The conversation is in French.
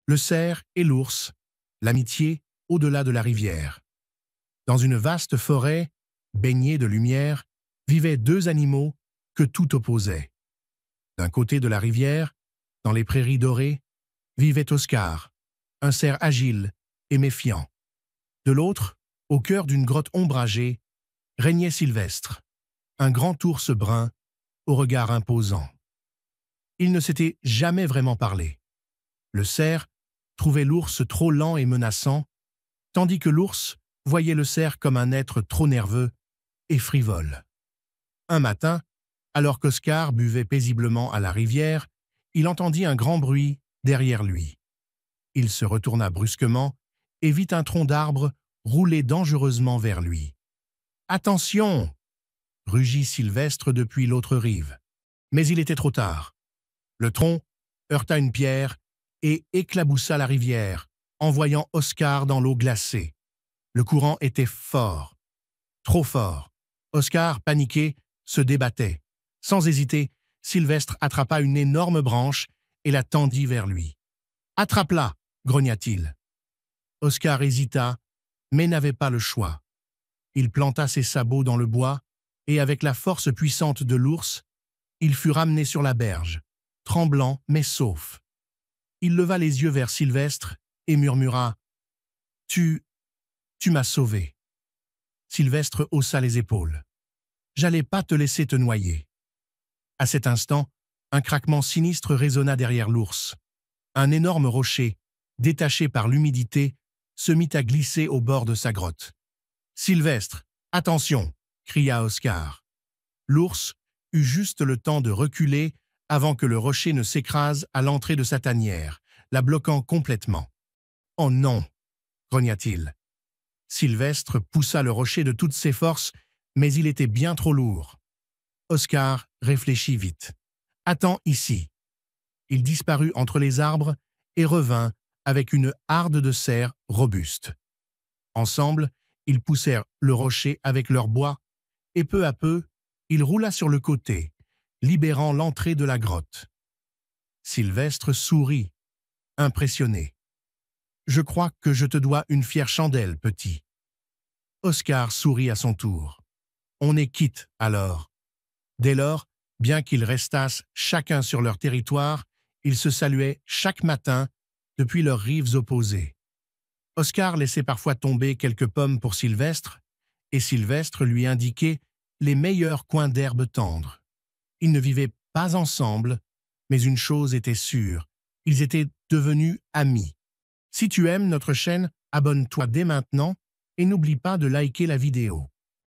le cerf et l'ours, l'amitié au-delà de la rivière. Dans une vaste forêt, baignée de lumière, vivaient deux animaux que tout opposait. D'un côté de la rivière, dans les prairies dorées, vivait Oscar, un cerf agile et méfiant. De l'autre, au cœur d'une grotte ombragée, régnait Sylvestre, un grand ours brun au regard imposant. Ils ne s'étaient jamais vraiment parlé. Le cerf trouvait l'ours trop lent et menaçant, tandis que l'ours voyait le cerf comme un être trop nerveux et frivole. Un matin, alors qu'Oscar buvait paisiblement à la rivière, il entendit un grand bruit derrière lui. Il se retourna brusquement et vit un tronc d'arbre rouler dangereusement vers lui. « Attention !» rugit Sylvestre depuis l'autre rive. Mais il était trop tard. Le tronc heurta une pierre et éclaboussa la rivière, envoyant Oscar dans l'eau glacée. Le courant était fort, trop fort. Oscar, paniqué, se débattait. Sans hésiter, Sylvestre attrapa une énorme branche et la tendit vers lui. « Attrape-la !» grogna-t-il. Oscar hésita, mais n'avait pas le choix. Il planta ses sabots dans le bois et, avec la force puissante de l'ours, il fut ramené sur la berge, tremblant mais sauf. Il leva les yeux vers Sylvestre et murmura « Tu m'as sauvé. » Sylvestre haussa les épaules. « J'allais pas te laisser te noyer. » À cet instant, un craquement sinistre résonna derrière l'ours. Un énorme rocher, détaché par l'humidité, se mit à glisser au bord de sa grotte. « Sylvestre, attention !» cria Oscar. L'ours eut juste le temps de reculer avant que le rocher ne s'écrase à l'entrée de sa tanière, la bloquant complètement. « Oh non !» grogna-t-il. Sylvestre poussa le rocher de toutes ses forces, mais il était bien trop lourd. Oscar réfléchit vite. « Attends ici. » Il disparut entre les arbres et revint avec une harde de cerfs robustes. Ensemble, ils poussèrent le rocher avec leur bois, et peu à peu, il roula sur le côté, libérant l'entrée de la grotte. Sylvestre sourit, impressionné. « Je crois que je te dois une fière chandelle, petit. » Oscar sourit à son tour. « On est quitte, alors. » Dès lors, bien qu'ils restassent chacun sur leur territoire, ils se saluaient chaque matin depuis leurs rives opposées. Oscar laissait parfois tomber quelques pommes pour Sylvestre, et Sylvestre lui indiquait les meilleurs coins d'herbe tendre. Ils ne vivaient pas ensemble, mais une chose était sûre, ils étaient devenus amis. Si tu aimes notre chaîne, abonne-toi dès maintenant et n'oublie pas de liker la vidéo.